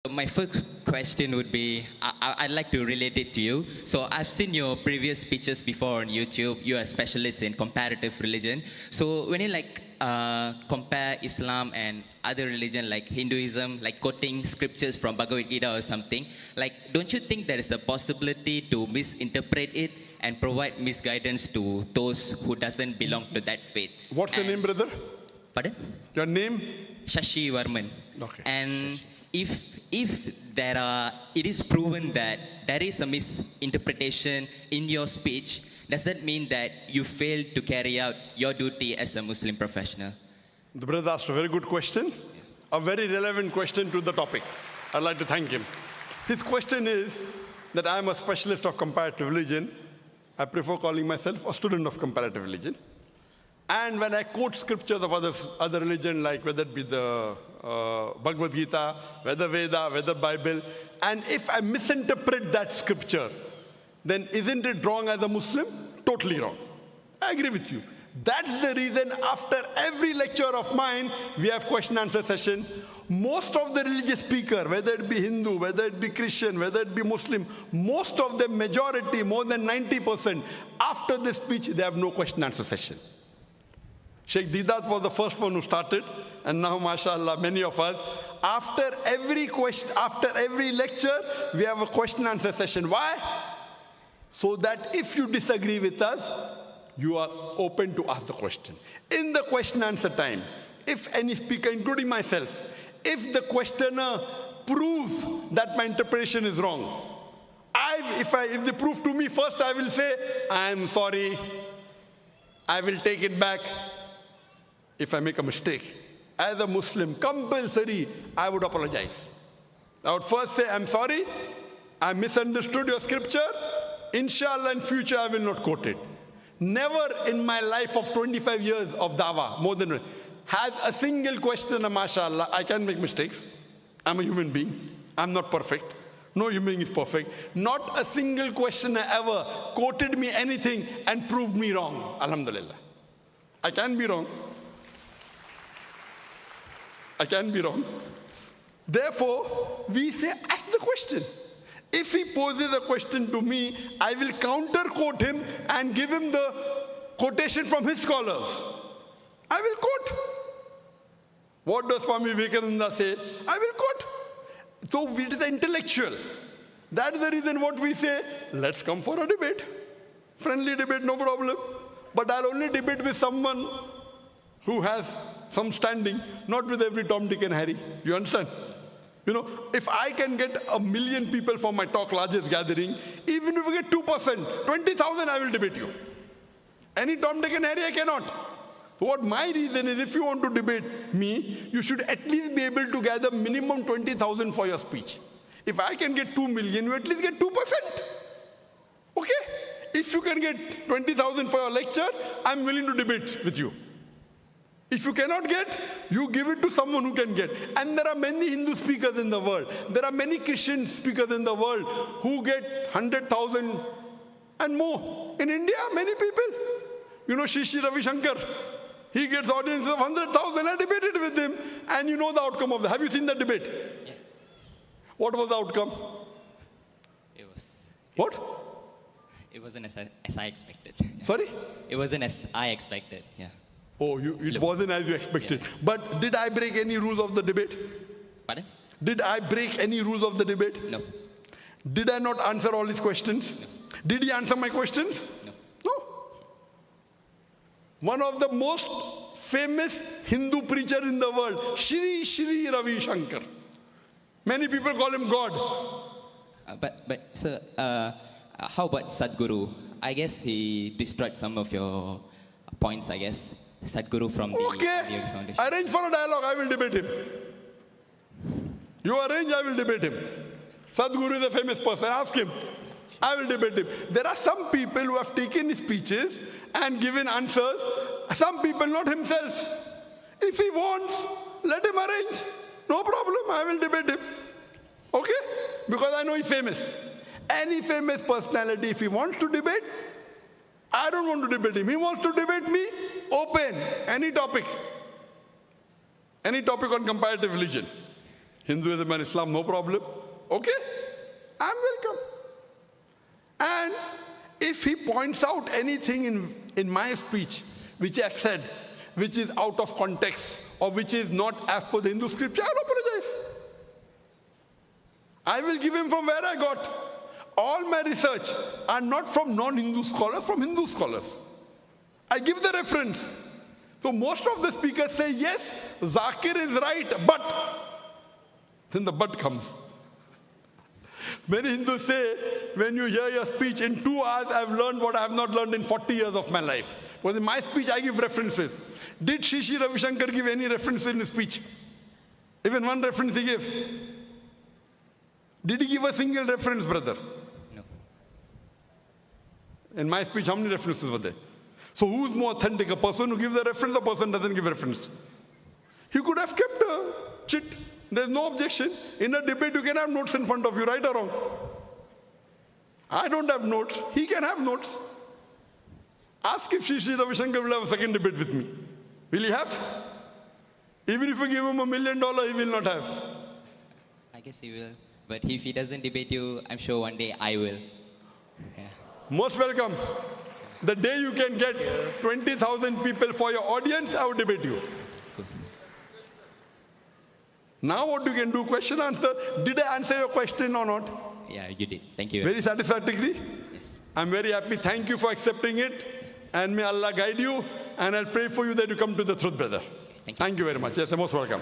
My first question would be, I'd like to relate it to you. So I've seen your previous speeches before on YouTube. You're a specialist in comparative religion. So when you compare Islam and other religion like Hinduism, like quoting scriptures from Bhagavad Gita or something, don't you think there is a possibility to misinterpret it and provide misguidance to those who doesn't belong to that faith? What's your name, brother? Pardon? Your name? Shashi Varman. Okay. And Shashi. If it is proven that there is a misinterpretation in your speech, does that mean that you failed to carry out your duty as a Muslim professional? The brother asked a very good question, a very relevant question to the topic. I'd like to thank him. His question is that I am a specialist of comparative religion. I prefer calling myself a student of comparative religion. And when I quote scriptures of other religion, like whether it be the Bhagavad Gita, whether Veda, whether Bible, and if I misinterpret that scripture, then isn't it wrong as a Muslim? Totally wrong. I agree with you. That's the reason after every lecture of mine, we have question-answer session. Most of the religious speaker, whether it be Hindu, whether it be Christian, whether it be Muslim, most of them, majority, more than 90%, after this speech, they have no question-answer session. Sheikh Didat was the first one who started, and now, mashallah, many of us, after every lecture, we have a question-answer session. Why? So that if you disagree with us, you are open to ask the question. In the question-answer time, if any speaker, including myself, if the questioner proves that my interpretation is wrong, if they prove to me, first I will say, I am sorry, I will take it back. If I make a mistake, as a Muslim, compulsory, I would apologize. I would first say, I'm sorry, I misunderstood your scripture. Inshallah, in future, I will not quote it. Never in my life of 25 years of dawah, more than has a single questioner, mashallah, I can make mistakes. I'm a human being. I'm not perfect. No human being is perfect. Not a single questioner ever quoted me anything and proved me wrong. Alhamdulillah. I can be wrong. I can be wrong. Therefore, we say, ask the question. If he poses a question to me, I will counter-quote him and give him the quotation from his scholars. I will quote. What does Swami Vivekananda say? I will quote. So it is intellectual. That is the reason what we say, let's come for a debate. Friendly debate, no problem. But I'll only debate with someone who has some standing, not with every Tom, Dick, and Harry. You understand? You know, if I can get 1 million people for my talk, largest gathering, even if we get 2%, 20,000, I will debate you. Any Tom, Dick, and Harry, I cannot. So what my reason is, if you want to debate me, you should at least be able to gather minimum 20,000 for your speech. If I can get 2 million, you at least get 2%. Okay? If you can get 20,000 for your lecture, I'm willing to debate with you. If you cannot get, you give it to someone who can get. And there are many Hindu speakers in the world. There are many Christian speakers in the world who get 100,000 and more. In India, many people. You know, Shishi Ravi Shankar. He gets audiences of 100,000. I debated with him. And you know the outcome of that. Have you seen that debate? Yeah. What was the outcome? It was... What? It wasn't as I expected. Yeah. Sorry? It wasn't as I expected, yeah. Oh, it wasn't as you expected. Yeah. But did I break any rules of the debate? Pardon? Did I break any rules of the debate? No. Did I not answer all his questions? No. Did he answer my questions? No. No. One of the most famous Hindu preacher in the world, Shri Ravi Shankar. Many people call him God. But sir, how about Sadhguru? I guess he destroyed some of your points, I guess. Sadhguru from the Foundation. Arrange for a dialogue, I will debate him. You arrange, I will debate him. Sadhguru is a famous person, ask him. I will debate him. There are some people who have taken his speeches and given answers. Some people, not himself. If he wants, let him arrange. No problem, I will debate him. Okay? Because I know he's famous. Any famous personality, if he wants to debate, I don't want to debate him. He wants to debate me, open, any topic. Any topic on comparative religion. Hinduism and Islam, no problem. Okay, I'm welcome. And if he points out anything in my speech which I said, which is out of context, or which is not as per the Hindu scripture, I'll apologize. I will give him from where I got. All my research are not from non-Hindu scholars, from Hindu scholars. I give the reference. So most of the speakers say, yes, Zakir is right, but. Then the but comes. Many Hindus say, when you hear your speech, in 2 hours I've learned what I have not learned in 40 years of my life. Because in my speech I give references. Did Shri Ravi Shankar give any reference in his speech? Even one reference he gave. Did he give a single reference, brother? No. In my speech, how many references were there? So who's more authentic, a person who gives a reference or a person who doesn't give a reference? He could have kept a chit. There's no objection. In a debate, you can have notes in front of you, right or wrong. I don't have notes. He can have notes. Ask if Shri Ravi Shankar will have a second debate with me. Will he have? Even if you give him $1 million, he will not have. I guess he will. But if he doesn't debate you, I'm sure one day I will. Yeah. Most welcome. The day you can get 20,000 people for your audience, I will debate you. Cool. Now what you can do, question answer. Did I answer your question or not? Yeah, you did. Thank you. Very satisfactorily? Yes. I'm very happy. Thank you for accepting it. And may Allah guide you. And I'll pray for you that you come to the truth, brother. Thank you. Thank you very much. Yes, you're most welcome.